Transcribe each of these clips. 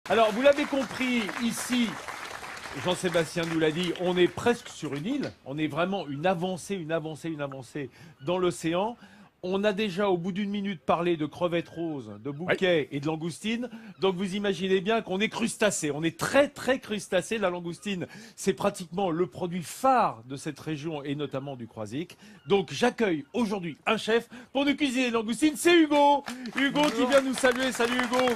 Alors, vous l'avez compris, ici, Jean-Sébastien nous l'a dit, on est presque sur une île. On est vraiment une avancée dans l'océan. On a déjà, au bout d'une minute, parlé de crevettes roses, de bouquets et de langoustines. Donc, vous imaginez bien qu'on est crustacés. On est très, très crustacés. La langoustine, c'est pratiquement le produit phare de cette région et notamment du Croisic. Donc, j'accueille aujourd'hui un chef pour nous cuisiner les langoustines. C'est Hugo. Hugo qui vient nous saluer. Salut Hugo.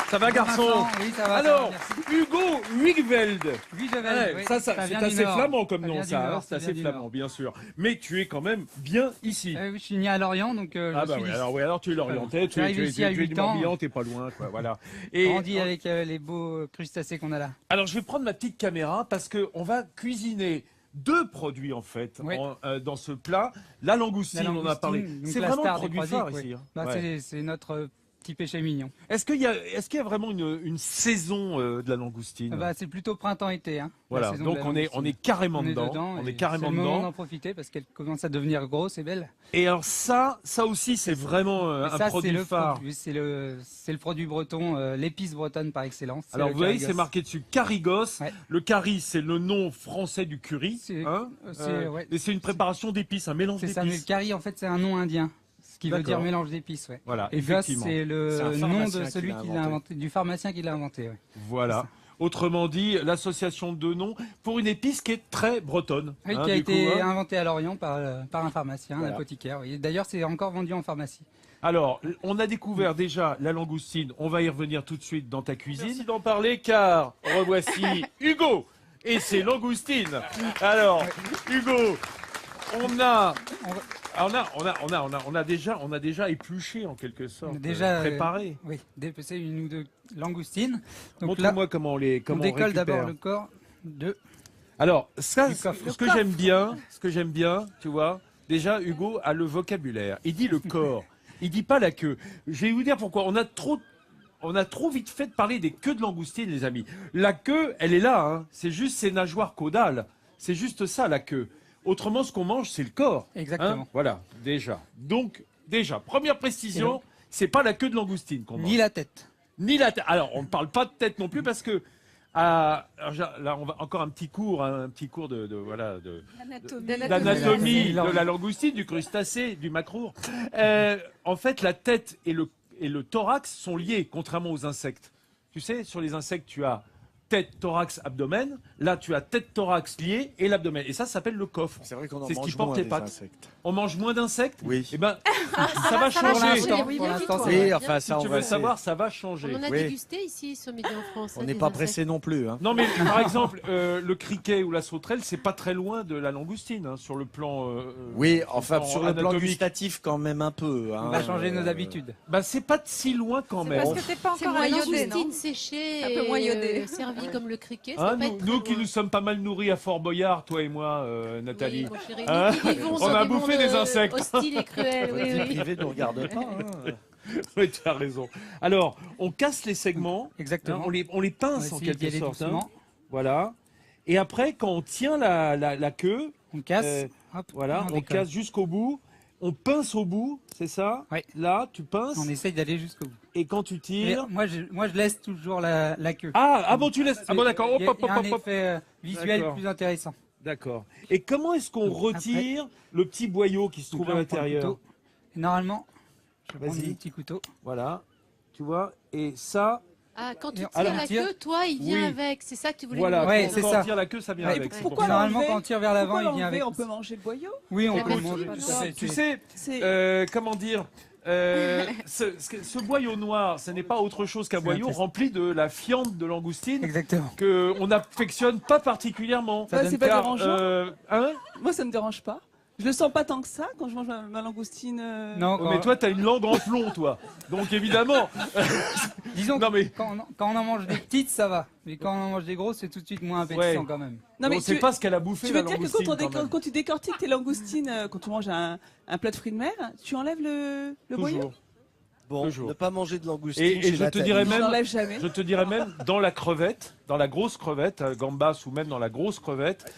Ça va, garçon? Oui, ça va. Alors, ça va, Hugo Wiegveld. Wiegveld, oui, ça c'est assez flamand comme nom, ça. C'est assez flamand, Nord. bien sûr. Mais tu es quand même bien ici. Oui, je suis né à Lorient, donc Ah bah oui, alors tu es l'orientais, tu es du Morbihan, t'es pas loin, quoi, voilà. Et grandi avec les beaux crustacés qu'on a là. Alors je vais prendre ma petite caméra parce que on va cuisiner deux produits en fait dans ce plat. La langoustine, on en a parlé. C'est vraiment le produit phare ici. C'est notre petit péché mignon. Est-ce qu'il y a vraiment une saison de la langoustine? C'est plutôt printemps-été. Hein, voilà, donc on est carrément dedans. On est carrément dedans. C'est le moment d'en profiter parce qu'elle commence à devenir grosse et belle. Et alors ça aussi c'est vraiment un produit phare. C'est le produit breton, l'épice bretonne par excellence. Alors vous voyez, c'est marqué dessus Carigos. Ouais. Le cari, c'est le nom français du curry. Et c'est une préparation d'épices, un mélange d'épices. C'est ça, mais le cari en fait c'est un nom indien. Qui veut dire mélange d'épices, ouais. Voilà, et Goss, c'est le nom de celui qui l'a inventé, du pharmacien qui l'a inventé. Ouais. Voilà. Autrement dit, l'association de noms pour une épice qui est très bretonne. Oui, qui a été inventée à Lorient par un pharmacien, un apothicaire. Oui. D'ailleurs, c'est encore vendu en pharmacie. Alors, on a découvert déjà la langoustine. On va y revenir tout de suite dans ta cuisine. Merci d'en parler, car revoici Hugo et ses langoustines. Alors, Hugo, on a déjà épluché en quelque sorte, préparé. Oui, dépecé une ou deux langoustines. Montre-moi comment on décolle d'abord le corps de. Alors, ce que j'aime bien, tu vois, déjà Hugo a le vocabulaire. Il dit le corps, il dit pas la queue. Je vais vous dire pourquoi. On a trop vite fait de parler des queues de langoustines, les amis. La queue, elle est là, hein. C'est juste ses nageoires caudales. C'est juste ça, la queue. Autrement, ce qu'on mange, c'est le corps. Exactement. Hein, voilà, déjà. Donc, première précision, c'est pas la queue de langoustine qu'on mange. Ni la tête. Ni la tête. Alors, on ne parle pas de tête non plus parce que là, on va encore un petit cours d'anatomie de la langoustine, du crustacé, du macroure. En fait, la tête et le thorax sont liés, contrairement aux insectes. Tu sais, sur les insectes, tu as tête, thorax, abdomen. Là, tu as tête, thorax lié et l'abdomen. Et ça s'appelle le coffre. C'est vrai qu'on en mange mange moins des insectes. On mange moins d'insectes? Oui. Eh ben, ça va changer. Pour l'instant, oui, enfin, ça, si tu veux savoir, ça va changer. On en a dégusté ici sur Midi en France. On n'est pas pressé non plus. Hein. Non, mais par exemple, le criquet ou la sauterelle, c'est pas très loin de la langoustine, hein, sur le plan. Oui, enfin, sur le plan gustatif, quand même un peu. Hein, on va changer nos habitudes. Bah, c'est pas si loin quand même. Parce que t'es pas encore la iodé, non? langoustine séchée, un peu moins iodé, servie comme le criquet. Hein, nous qui nous sommes pas mal nourris à Fort Boyard, toi et moi, Nathalie. Oui, mon chéri, hein, on a bouffé des insectes. Hostile et cruel, oui. La vie privée ne nous regarde pas. Hein. Oui, tu as raison. Alors, on casse les segments. Exactement. Hein, on les pince en quelque sorte. Hein. Voilà. Et après, quand on tient la queue, on casse. Voilà, on casse jusqu'au bout. On pince au bout, c'est ça? Oui. Là, tu pinces. On essaye d'aller jusqu'au bout. Et quand tu tires... Moi, je laisse toujours la queue. Ah bon, tu laisses... Ah bon, d'accord. Il y a un effet visuel plus intéressant. D'accord. Et comment est-ce qu'on retire le petit boyau qui se trouve à l'intérieur? Normalement, je prends un petit couteau. Voilà. Tu vois? Et ça... Ah, quand tu tires la queue, toi, il vient avec. C'est ça que tu voulais dire. Voilà, c'est ça. Quand on tire la queue, ça vient avec. Pourquoi normalement, quand on tire vers l'avant, il vient avec. On peut manger le boyau? Oui, on peut le manger. Tu sais, comment dire, ce boyau noir, ce n'est pas autre chose qu'un boyau rempli de la fiente de langoustine. Exactement. Que on n'affectionne pas particulièrement. C'est pas dérangeant. Hein? Moi, ça me dérange pas. Je le sens pas tant que ça quand je mange ma langoustine. Non, mais toi, t'as une langue en plomb, toi. Donc évidemment. Disons que quand on en mange des petites, ça va. Mais quand on en mange des grosses, c'est tout de suite moins appétissant quand même. Non, mais on sait pas ce qu'elle a bouffé. Tu veux dire que quand tu décortiques tes langoustines, quand tu manges un plat de fruits de mer, tu enlèves le boyau? Bon, Toujours. ne pas manger de langoustine. Et chez je te Nathalie. dirais Je même, l'enlève jamais. je te dirais même dans la crevette, dans la grosse crevette, gambas ou même dans la grosse crevette,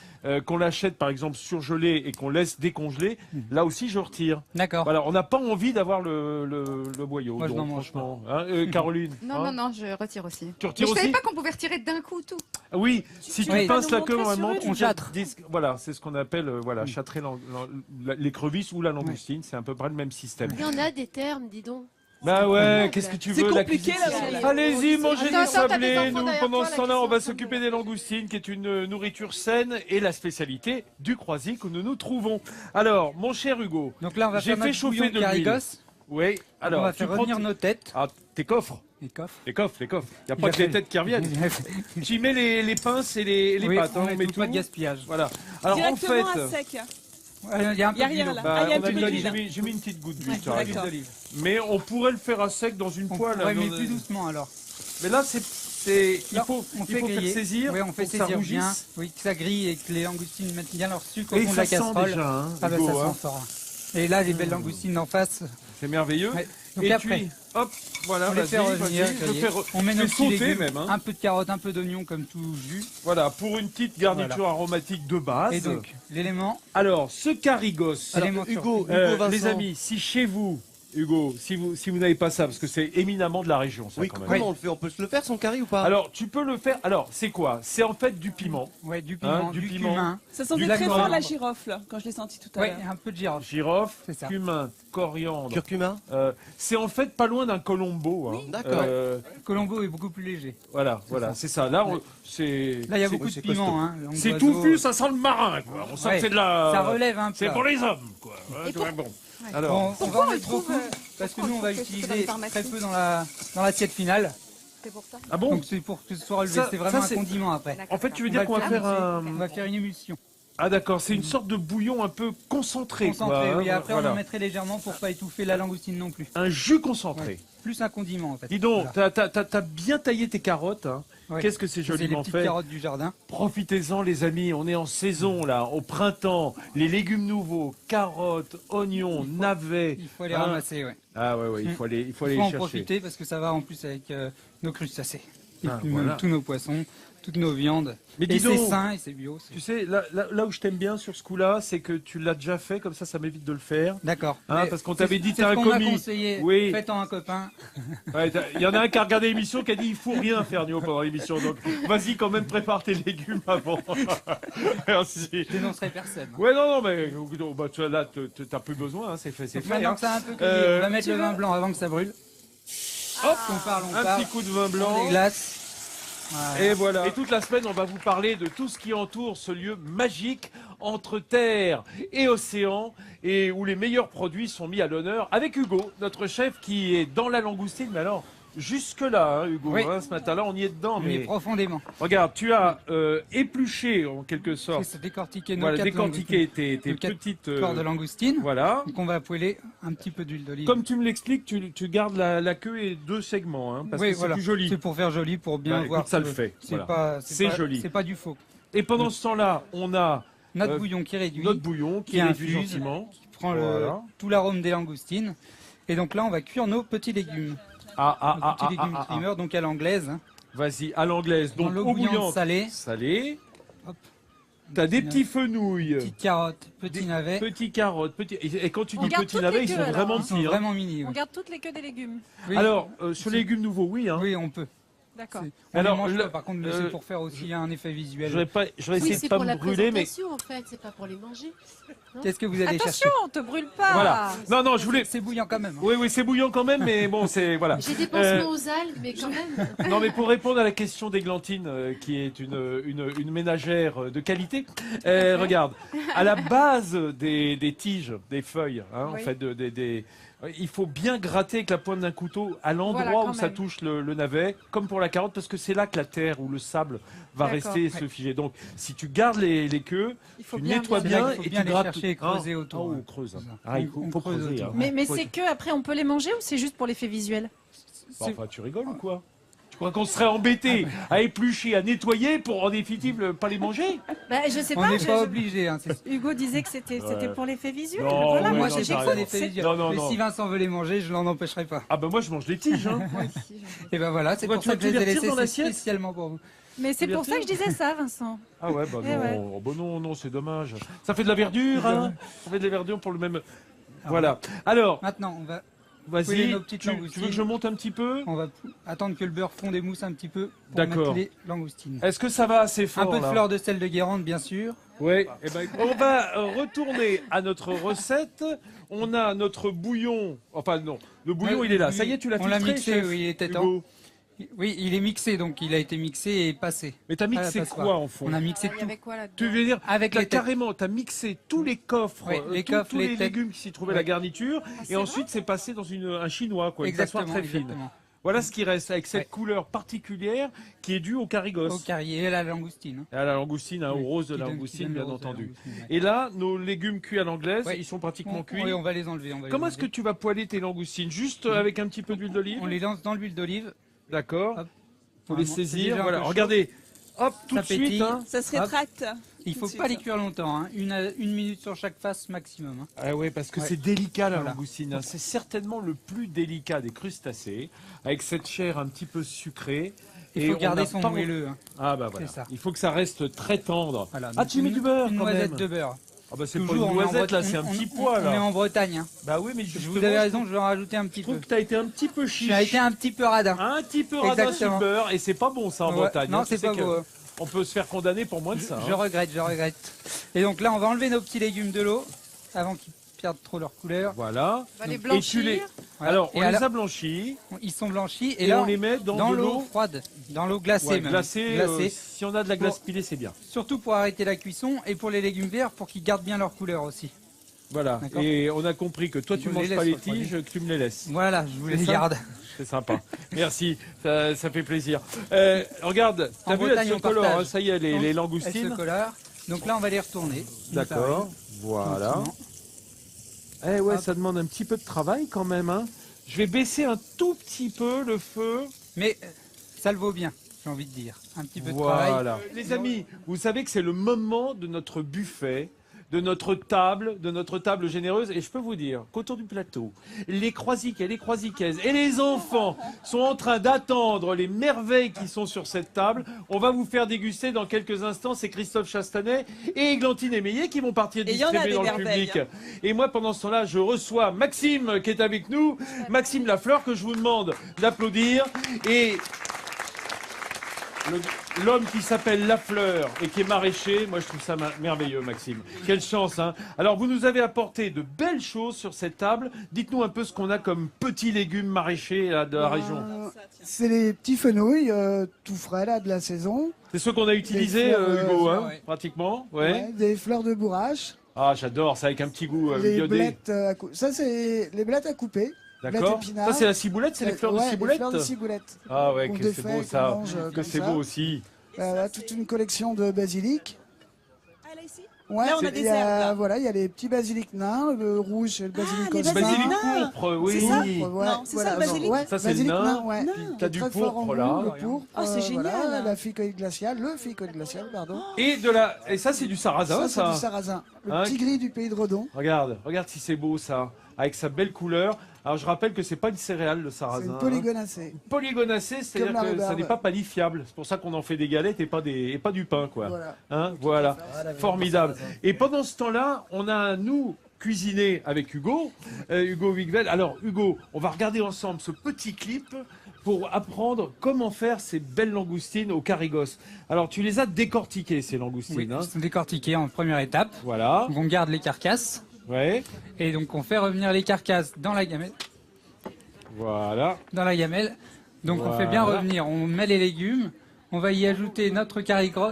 qu'on l'achète par exemple surgelée et qu'on laisse décongeler, là aussi je retire. D'accord. Voilà, on n'a pas envie d'avoir le boyau. Moi, je donc, n'en mange franchement, hein, Caroline. Non, hein, non, je retire aussi. Tu Mais retires je savais aussi pas qu'on pouvait retirer d'un coup tout. Ah oui, si tu Oui. pinces Nous la queue montrer normalement, sur tu une, on châtre. Voilà, c'est ce qu'on appelle châtrer l'écrevisse ou la langoustine, c'est à peu près le même système. Il y en a des termes, dis donc. Bah ouais, qu'est-ce que tu C'est veux compliqué, cuisine, là, c'est- Allez-y, mangez Attends, des attends, t'as des sablés. enfants Nous, derrière pendant toi, ce là, temps-là, qui on sont va en train de- s'occuper des langoustines, qui est une nourriture saine et la spécialité du Croisic où nous nous trouvons. Alors, mon cher Hugo, Donc là, on va j'ai faire fait notre chauffer bouillon de l'huile. Carigos. Oui, alors on va tu faire prends revenir nos têtes. Ah, tes coffres. Les coffres. Les coffres. Il n'y a Il pas a que les fait- têtes qui reviennent. Tu mets les pinces et les Oui, pâtes, hein, on met tout, tout. pas de gaspillage. Voilà. Alors en Directement fait, à sec. Il y a un Il y a peu rien d'huile. là. bah, Ah, il y a on un a petit mis- peu j'ai d'huile. mis une petite goutte d'huile. Ouais, tu as raison. d'accord. Mais on pourrait le faire à sec dans une poêle. Ouais, hein, mais dans- plus doucement alors. Mais là, il Là, faut on faire griller. saisir. Oui, on fait pour que ça saisir bien. rougisse. Oui, que ça grille et que les langoustines mettent bien leur sucre au Et fond de ça la sent casserole. déjà, hein, Ah bah Hugo, ça hein. sent fort. Et là, les belles langoustines d'en face. C'est merveilleux. Ouais. Donc Et après, puis, hop, voilà, on les vas-y, fait revenir. vas-y, je griller. fais On met je nos fais petits sauter légumes, même. Hein. un peu de carottes, un peu d'oignon comme tout jus. Voilà, pour une petite garniture aromatique de base. Et donc, l'élément. Alors, ce carigos. Alors, Alors, Hugo, Vincent. Les amis, si chez vous, Hugo, si vous n'avez pas ça, parce que c'est éminemment de la région, ça Oui, quand même. comment on le fait? On peut se le faire son curry ou pas? Alors, tu peux le faire. Alors, c'est quoi? C'est en fait du piment, Ouais, du piment, du du piment. cumin. Ça sentait Du très fort coriandre. la girofle quand je l'ai senti tout à Ouais, l'heure. un peu de girofle. girofle, C'est ça. cumin, coriandre. Curcuma? C'est en fait pas loin d'un colombo. Hein. d'accord. Colombo est beaucoup plus léger. Voilà, c'est ça. Là, Ouais. c'est. Là, il y a c'est- beaucoup de c'est piment. Hein, langue C'est d'oiseau. touffu, ça sent le marin, quoi. On sent Ouais. que c'est de la. Ça relève un peu. C'est pour les hommes, quoi. Ouais, Et pour- ouais, bon. Ouais. Alors, Bon, on Pourquoi va en on le mettre trouve, beaucoup parce que nous, on va que c'est dans les utiliser pharmacies très peu dans l'assiette finale. C'est pour ça. ah bon? Donc, c'est pour que ce soit relevé. Ça- C'est vraiment ça, un c'est- condiment après. En fait, tu veux On dire va qu'on va le faire faire un. On va faire une émulsion. Ah d'accord, c'est une sorte de bouillon un peu concentré. Concentré, quoi, hein, oui. Après, voilà. on en mettrait légèrement pour pas étouffer la langoustine non plus. Un jus concentré. Ouais. Plus un condiment en fait. Dis donc, Voilà. t'as bien taillé tes carottes. Hein. Ouais. Qu'est-ce que c'est C'est les joliment petites fait. carottes du jardin. Profitez-en les amis, on est en saison là, au printemps. Les légumes nouveaux, carottes, oignons, navets. Il faut les hein. ramasser, ouais. Ah ouais, il Mm. faut aller Il faut les en chercher. profiter parce que ça va en plus avec nos crustacés. Et Ah, puis voilà. même tous nos poissons, toutes nos viandes. Mais Et dis donc, c'est sain et c'est bio. tu sais, là où je t'aime bien sur ce coup-là, c'est que tu l'as déjà fait, comme ça m'évite de le faire. D'accord. Hein, Mais parce qu'on c'est- t'avait dit c'est t'es ce un qu'on m'a commis. conseillé. Oui. Faites-en un copain. Ouais, il y en a un qui a regardé l'émission qui a dit il faut rien faire Nio pendant l'émission, donc vas-y quand même prépare tes légumes avant. Merci. Je dénoncerai personne. Ouais non mais bah, tu vois, là t'as plus besoin, hein, c'est fait, c'est Donc fait. maintenant hein. que ça a un peu cueilli, Euh, on va mettre le vin blanc avant que ça brûle. Hop, On parle, on un parle. petit coup de vin On blanc. les glace. Voilà. Et voilà. Et toute la semaine, on va vous parler de tout ce qui entoure ce lieu magique entre terre et océan et où les meilleurs produits sont mis à l'honneur avec Hugo, notre chef qui est dans la langoustine. Mais alors, jusque-là, hein, Hugo, Oui. hein, ce matin-là, on y est dedans. On y est Mais profondément. regarde, tu as épluché en quelque sorte, C'est décortiquer nos voilà, 4 décortiqué tes nos quatre petites. corps de langoustine. Voilà. Donc on va poêler un petit peu d'huile d'olive. Comme tu me l'expliques, tu gardes la queue et 2 segments, hein, parce Oui, que c'est voilà. plus joli. C'est pour faire joli, pour bien Bah, voir. écoute, ça que le fait, C'est voilà. pas, C'est pas- joli. C'est pas du faux. Et pendant ce temps-là, on a Notre Euh, bouillon qui réduit, notre bouillon qui qui est réduit infuse. gentiment. qui prend Voilà. tout l'arôme des langoustines. Et donc là, on va cuire nos petits légumes. Nos petits légumes trimeurs, donc à l'anglaise. Hein, Vas-y, à l'anglaise, dans donc l'eau eau bouillante bouillante salée. salée. Hop. T'as des Petit petits fenouilles, Petites carottes, petits navets. petits carottes, petits. Et quand tu On dis garde petits toutes navets, les ils sont queues, alors, vraiment hein. Ils sont petits. hein. vraiment mini. On Oui. garde toutes les queues des légumes. Oui. Alors, sur les légumes nouveaux, oui. Hein. Oui, on peut. D'accord. On Alors, les mange le- pas, par contre, mais c'est pour faire aussi un effet Je visuel. vais Oui, essayer c'est de pas pour me la brûler, mais présentation en fait, c'est pas pour les manger. Qu'est-ce que vous allez Attention, chercher on te brûle pas. voilà. Non, je voulais. C'est bouillant quand même. hein. Oui, c'est bouillant quand même, mais bon, c'est voilà. J'ai des pansements aux algues, mais quand même. Non, mais pour répondre à la question d'Églantine, qui est une ménagère de qualité, regarde, à la base des tiges, des feuilles, hein, en Oui. fait, il faut bien gratter avec la pointe d'un couteau à l'endroit Voilà, où quand ça même. touche le navet, comme pour la carotte, parce que c'est là que la terre ou le sable va D'accord. rester se figer. Donc, si tu gardes les queues, Il faut tu bien nettoies C'est là bien qu'il faut et bien tu les grattes. chercher et creuser autour, Ah, ouais. on creuse. C'est ça. Ah, il faut On creuse creuser. autour. hein. Mais Faut- c'est que après on peut les manger ou c'est juste pour l'effet visuel? Enfin, tu rigoles ou quoi? Tu crois qu'on serait embêté à éplucher, à nettoyer pour en définitive pas les manger? Bah, je sais On pas. n'est pas obligé. Hein, Hugo disait que c'était pour l'effet visuel. Non, Voilà, ouais, moi non, j'ai je sais dit que t'as ça raison. les fait visuel. Non, non, Mais non. si Vincent veut les manger, je l'en empêcherai pas. Ah ben moi je mange les tiges. Hein. Et ben voilà, c'est Pourquoi pour tu ça veux que je que les tu ai les retires laissés dans l'assiette spécialement pour vous. Mais c'est pour ça que je disais ça, Vincent. Ah ouais, bah Eh ouais. non, oh, bah non, non, c'est dommage. Ça fait de la verdure, hein. Ça fait de la verdure pour le même... Voilà. Alors, Maintenant, on va vas-y, nos petites tu veux langoustines. que je monte un petit peu? On va attendre que le beurre fonde et mousse un petit peu pour D'accord. mettre les langoustines. Est-ce que ça va assez fort Un peu de là fleur de sel de Guérande, bien sûr. Oui. Eh ben, on va retourner à notre recette. On a notre bouillon. Enfin non, le bouillon il est là. Ça y est, tu l'as On filtré, l'a mixé, chef oui, il était Hugo temps. Oui, il est mixé, donc il a été mixé et passé. Mais t'as à la mixé passoire. quoi en fond? On a mixé Il y tout. avait quoi là-dedans? Tu veux dire Avec t'as les têtes. carrément, t'as mixé tous les coffres, Oui, les coffres, tous les les têtes. légumes qui s'y trouvaient Oui. la garniture, c'est et ensuite c'est passé dans un chinois, quoi, une Exactement, passoire très fine. exactement. Voilà ce qui reste avec cette Ouais. couleur particulière qui est due au carigos. Au carrier et à la langoustine. Et à la langoustine, hein, Oui, au rose de qui la donne- qui langoustine, donne le bien rose de la entendu. langoustine, ouais. Et là, nos légumes cuits à l'anglaise, Ouais. ils sont pratiquement cuits. Oui, on va les enlever. Comment est-ce que tu vas poêler tes langoustines? Juste avec un petit peu d'huile d'olive? On les lance dans l'huile d'olive. D'accord. Hop. Faut les Vraiment, c'est saisir. déjà un Voilà. peu chaud. Regardez. Hop, tout Ça de suite. pétille. Hein. Ça se rétracte. Il faut Tout de pas suite. les cuire longtemps, hein. Une minute sur chaque face maximum. Hein. Ah ouais, parce que Ouais. c'est délicat la Voilà. langoustine. Hein. C'est certainement le plus délicat des crustacés, avec cette chair un petit peu sucrée. Il Et faut on garder n'a son pas- moelleux. Hein. Ah bah voilà. C'est ça. Il faut que ça reste très tendre. Voilà. Ah, Donc tu mets du beurre Une quand noisette même. de beurre. Ah bah c'est pas Toujours, une on est en noisette là, Bretagne. c'est un On- petit on- pois On est là. en Bretagne. Hein. Bah oui, mais Je justement, vous avais raison, je vais en rajouter un petit je trouve peu. que t'as été un petit peu chiche. Tu as été un petit peu radin. Un petit peu radin sur Exactement. le beurre, et c'est pas bon ça en Ouais. Bretagne. Non, hein. Tu c'est sais pas que beau. On peut se faire condamner pour moins de ça. Je hein. regrette, je regrette. Et donc là, on va enlever nos petits légumes de l'eau avant qu'ils perdent trop leur couleur. Voilà. On va les Et tu blanchir. les... Voilà. Alors, on Et les alors- a blanchis Ils sont blanchis et, et là, on les met dans, de l'eau l'eau froide, dans l'eau glacée ouais, même. glacée. Glacée. Si on a de la glace Pour- pilée, c'est bien. Surtout pour arrêter la cuisson et pour les légumes verts pour qu'ils gardent bien leur couleur aussi. Voilà. D'accord. Et on a compris que toi, tu Vous manges les pas laissez les tiges, que tu me les laisses. Voilà, je vous C'est les ça garde. C'est sympa. Merci. Ça fait plaisir. Regarde, t'as En vu, Bretagne, elles on se colorent, partage. hein, ça y est, les Elles se langoustines. colorent. Donc là, on va les retourner. D'accord. Voilà. Tranquillement. Eh ouais, Hop. ça demande un petit peu de travail quand même. Hein. Je vais baisser un tout petit peu le feu. Mais ça le vaut bien, j'ai envie de dire. Un petit peu de travail. Voilà. Les amis, vous savez que c'est le moment de notre buffet, de notre table généreuse. Et je peux vous dire qu'autour du plateau, les croisiquais, les croisiquaises et les enfants sont en train d'attendre les merveilles qui sont sur cette table. On va vous faire déguster dans quelques instants. C'est Christophe Chastanet et Églantine Émeillé qui vont partir Et il y en a distribuer des dans le merveilles, public. Et moi, pendant ce temps-là, je reçois Maxime qui est avec nous. Maxime Lafleur, que je vous demande d'applaudir. Et l'homme qui s'appelle Lafleur et qui est maraîcher, moi je trouve ça merveilleux, Maxime. Quelle chance, hein. Alors vous nous avez apporté de belles choses sur cette table. Dites-nous un peu ce qu'on a comme petits légumes maraîchers là, de la région. C'est les petits fenouils tout frais là de la saison. C'est ceux qu'on a utilisés, Des fleurs, Hugo, hein, ouais. pratiquement. Ouais. Ouais, des fleurs de bourrache. Ah, j'adore, ça avec un petit goût les iodé. blettes ça c'est les blettes à couper. D'accord. blettes épinards. Ça c'est la ciboulette, c'est les fleurs de Ouais, ciboulette. les fleurs de ciboulette. Ah ouais, Qu'on que c'est défait, beau qu'on ça. mange, Que comme c'est ça. beau aussi. Voilà, toute une collection de basilic. Ah, là, ici Ouais, Là, on a il des y a, herbes, là. voilà, il y a les petits basilics nains, le rouge et le basilic les osman. Basilic nains. pourpre, oui. C'est ça Ouais, Non, c'est ça, le basilic ouais, Ça, c'est le basilic nain. ouais. Nain. T'as Qui du est très fort en pourpre goût, là. le pourpre, Oh, c'est génial. Voilà, la ficoïde glaciale, le ficoïde glacial, pardon. Et ça c'est du sarrasin, ça, c'est du sarrasin. Le Hein, petit gris du pays de Redon. Regarde si c'est beau ça, avec sa belle couleur. Alors je rappelle que c'est pas une céréale le C'est sarrasin. une hein. polygonacée. Polygonacée, c'est-à-dire Comme la que ça rhubarbe. n'est pas palifiable. C'est pour ça qu'on en fait des galettes et pas du pain, quoi. Voilà. Hein, voilà. Formidable. Et pendant ce temps-là, on a nous cuisiné avec Hugo, Hugo Wigvel. Alors Hugo, on va regarder ensemble ce petit clip pour apprendre comment faire ces belles langoustines au carigos. Alors tu les as décortiquées ces langoustines. Oui, hein. ils sont décortiqués en première étape. Voilà. Donc on garde les carcasses Ouais. et donc on fait revenir les carcasses dans la gamelle. Voilà. Donc on fait bien Voilà. revenir, on met les légumes, on va y ajouter notre carigos.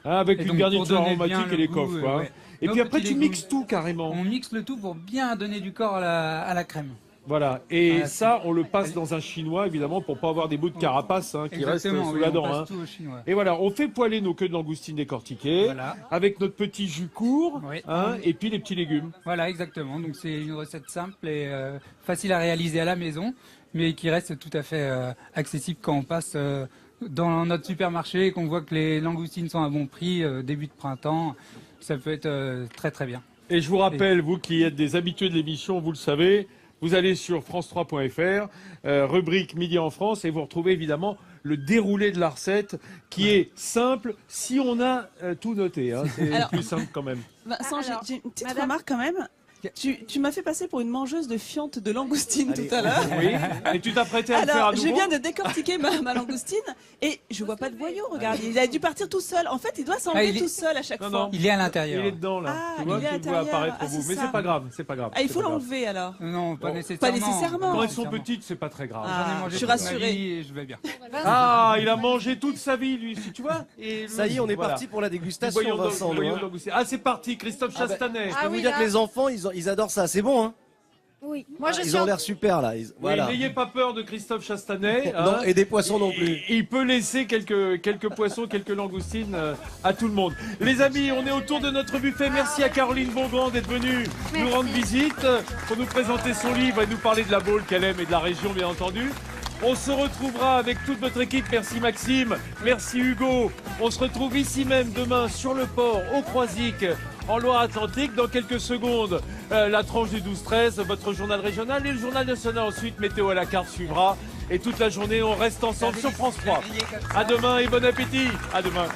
Ah, avec Et une donc, garniture pour donner aromatique bien et le les goût, coffres. Hein. ouais. Et Nos puis après petits tu légumes. mixes tout carrément. On mixe le tout pour bien donner du corps à la crème. Voilà, et Voilà, ça, on le passe dans un chinois, évidemment, pour pas avoir des bouts de carapace qui restent Exactement, sous oui, la on dent. passe Hein. tout au chinois. Et voilà, on fait poêler nos queues de langoustine décortiquées, Voilà. avec notre petit jus court, Oui. et puis les petits légumes. Voilà, exactement. Donc c'est une recette simple et facile à réaliser à la maison, mais qui reste tout à fait accessible quand on passe dans notre supermarché et qu'on voit que les langoustines sont à bon prix, début de printemps. Ça peut être très très bien. Et je vous rappelle, vous qui êtes des habitués de l'émission, vous le savez, vous allez sur france3.fr, rubrique Midi en France, et vous retrouvez évidemment le déroulé de la recette qui est simple si on a tout noté. Hein. C'est Alors- plus simple quand même. Vincent, Alors, j'ai une petite madame- remarque quand même. Tu m'as fait passer pour une mangeuse de fientes de langoustine Allez. tout à l'heure. Oui, et tu t'apprêtais à le faire à Alors, je nouveau. viens de décortiquer ma langoustine et je vois pas de voyou, regarde. Il a dû partir tout seul. En fait, il doit s'enlever il est- tout seul à chaque Non, fois. non. Il est à Il l'intérieur. est dedans là. Ah, tu vois, il est à tu le vois l'intérieur. apparaître Ah, pour vous. c'est Mais ça. c'est pas grave, c'est pas grave. Ah, il c'est faut pas grave. l'enlever alors. Non, pas Bon, nécessairement. pas nécessairement. Quand elles sont petites, c'est pas très grave. Ah. J'en ai mangé je suis toute ma rassurée. vie et je vais bien. Ah, il a mangé toute sa vie, lui, si tu vois. Et Ça y est, on est voilà. parti pour la Du dégustation, voyant Vincent. du voyant hein. d'Angoustier. Ah, c'est parti, Christophe Ah bah, Chastanet. Je Ah peux vous oui, dire là. que les enfants, ils adorent ça. C'est bon, hein. Oui. Moi, je Ils suis ont en- l'air super, là. Voilà. Oui, n'ayez pas peur de Christophe Chastanet. Non, hein. et des poissons non plus. Il peut laisser quelques poissons, quelques langoustines à tout le monde. Les amis, on est autour de notre buffet. Merci à Caroline Beaugrand d'être venue nous Merci. rendre visite pour nous présenter son livre et nous parler de la Baule qu'elle aime et de la région, bien entendu. On se retrouvera avec toute notre équipe. Merci Maxime, merci Hugo. On se retrouve ici même demain sur le port, au Croisic, en Loire-Atlantique. Dans quelques secondes, la tranche du 12-13, votre journal régional et le journal national ensuite. Météo à la carte suivra. Et toute la journée, on reste ensemble sur France 3. À demain et bon appétit. À demain.